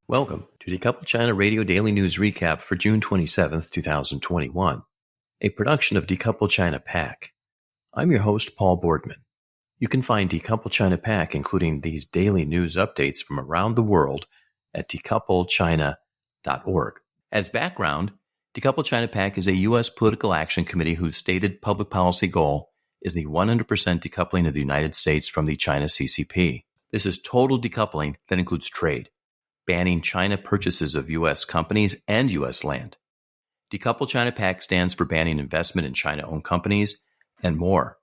Welcome to Decouple China Radio Daily News Recap for June 27th, 2021, a production of Decouple China PAC. I'm your host, Paul Boardman. You can find Decouple China PAC, including these daily news updates from around the world, at decouplechina.org. As background, Decouple China PAC is a U.S. political action committee whose stated public policy goal is the 100% decoupling of the United States from the China CCP. This is total decoupling that includes trade, banning China purchases of U.S. companies and U.S. land. Decouple China PAC stands for banning investment in China-owned companies and more.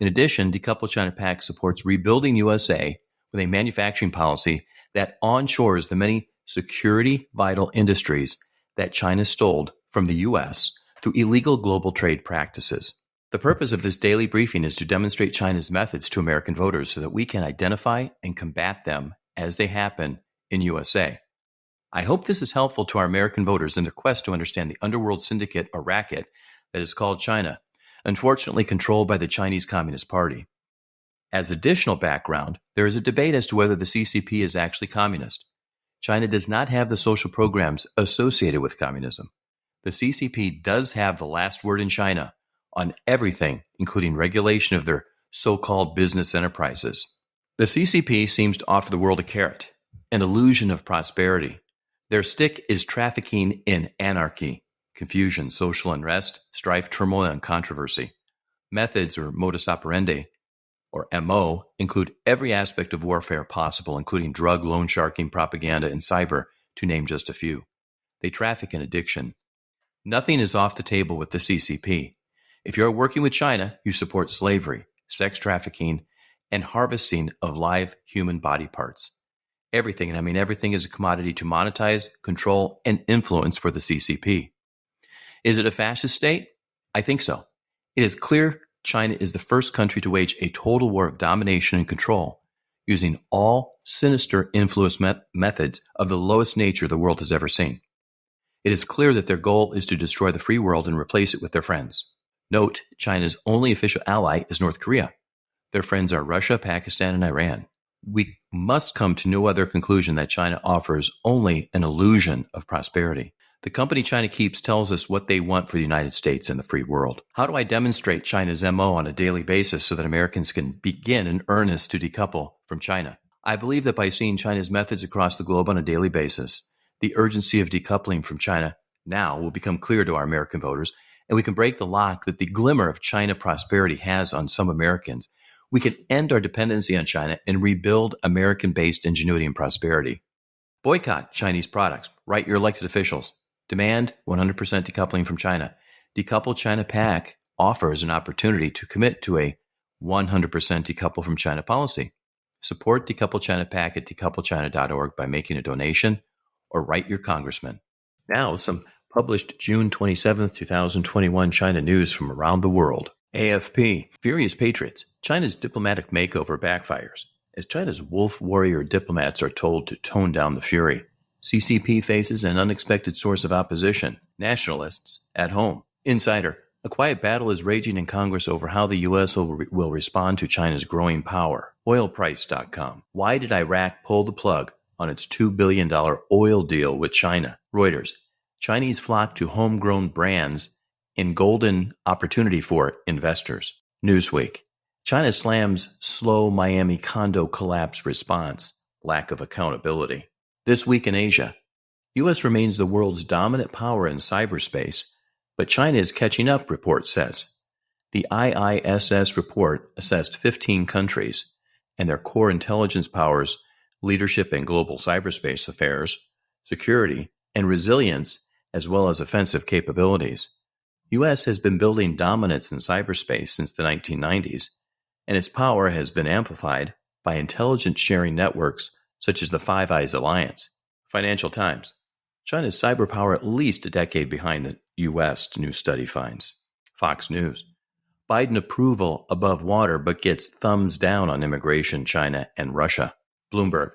In addition, Decouple China PAC supports rebuilding USA with a manufacturing policy that onshores the many security-vital industries that China stole from the U.S. through illegal global trade practices. The purpose of this daily briefing is to demonstrate China's methods to American voters so that we can identify and combat them as they happen in USA. I hope this is helpful to our American voters in their quest to understand the underworld syndicate or racket that is called China, unfortunately controlled by the Chinese Communist Party. As additional background, there is a debate as to whether the CCP is actually communist. China does not have the social programs associated with communism. The CCP does have the last word in China on everything, including regulation of their so-called business enterprises. The CCP seems to offer the world a carrot, an illusion of prosperity. Their stick is trafficking in anarchy, confusion, social unrest, strife, turmoil, and controversy. Methods or modus operandi, or MO, include every aspect of warfare possible, including drug, loan sharking, propaganda, and cyber, to name just a few. They traffic in addiction. Nothing is off the table with the CCP. If you're working with China, you support slavery, sex trafficking, and harvesting of live human body parts. Everything, and I mean everything, is a commodity to monetize, control, and influence for the CCP. Is it a fascist state? I think so. It is clear China is the first country to wage a total war of domination and control, using all sinister influence methods of the lowest nature the world has ever seen. It is clear that their goal is to destroy the free world and replace it with their friends. Note, China's only official ally is North Korea. Their friends are Russia, Pakistan, and Iran. We must come to no other conclusion that China offers only an illusion of prosperity. The company China keeps tells us what they want for the United States and the free world. How do I demonstrate China's MO on a daily basis so that Americans can begin in earnest to decouple from China? I believe that by seeing China's methods across the globe on a daily basis, the urgency of decoupling from China now will become clear to our American voters, and we can break the lock that the glimmer of China prosperity has on some Americans. We can end our dependency on China and rebuild American-based ingenuity and prosperity. Boycott Chinese products. Write your elected officials. Demand 100% decoupling from China. Decouple China PAC offers an opportunity to commit to a 100% decouple from China policy. Support Decouple China PAC at decouplechina.org by making a donation or write your congressman. Now, some published June 27th, 2021 China news from around the world. AFP, Furious Patriots, China's diplomatic makeover backfires. As China's wolf warrior diplomats are told to tone down the fury, CCP faces an unexpected source of opposition, nationalists at home. Insider, a quiet battle is raging in Congress over how the U.S. will respond to China's growing power. Oilprice.com, why did Iraq pull the plug on its $2 billion oil deal with China? Reuters, Chinese flock to homegrown brands in golden opportunity for investors. Newsweek, China slams slow Miami condo collapse response, lack of accountability. This week in Asia, U.S. remains the world's dominant power in cyberspace, but China is catching up, report says. The IISS report assessed 15 countries and their core intelligence powers, leadership in global cyberspace affairs, security, and resilience, as well as offensive capabilities. U.S. has been building dominance in cyberspace since the 1990s, and its power has been amplified by intelligence sharing networks such as the Five Eyes Alliance. Financial Times, China's cyber power at least a decade behind the U.S., new study finds. Fox News, Biden approval above water but gets thumbs down on immigration, China and Russia. Bloomberg,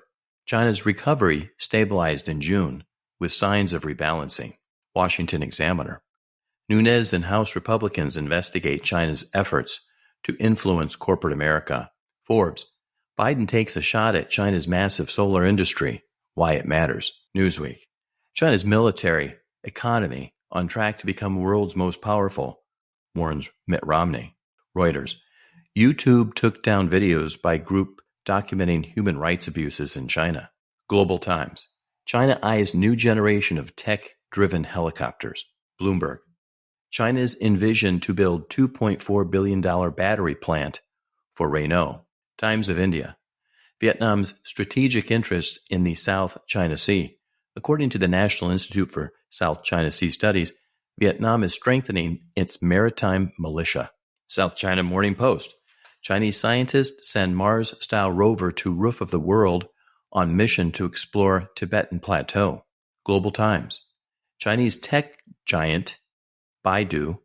China's recovery stabilized in June with signs of rebalancing. Washington Examiner, Nunes and House Republicans investigate China's efforts to influence corporate America. Forbes, Biden takes a shot at China's massive solar industry, why it matters. Newsweek. China's military economy on track to become the world's most powerful, warns Mitt Romney. Reuters. YouTube took down videos by group documenting human rights abuses in China. Global Times. China eyes new generation of tech-driven helicopters. Bloomberg. China's envisioned to build $2.4 billion battery plant for Renault. Times of India. Vietnam's strategic interests in the South China Sea. According to the National Institute for South China Sea Studies, Vietnam is strengthening its maritime militia. South China Morning Post. Chinese scientists send Mars-style rover to roof of the world on mission to explore Tibetan Plateau. Global Times. Chinese tech giant Baidu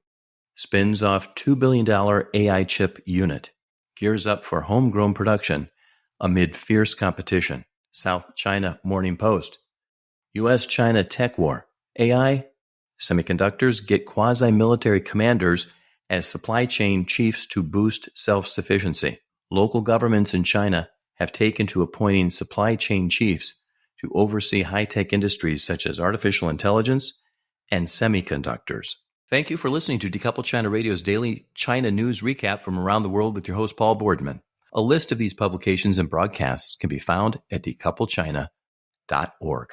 spins off $2 billion AI chip unit, gears up for homegrown production amid fierce competition. South China Morning Post. U.S.-China tech war. AI, semiconductors get quasi-military commanders as supply chain chiefs to boost self-sufficiency. Local governments in China have taken to appointing supply chain chiefs to oversee high-tech industries such as artificial intelligence and semiconductors. Thank you for listening to Decouple China Radio's daily China news recap from around the world with your host, Paul Boardman. A list of these publications and broadcasts can be found at decouplechina.org.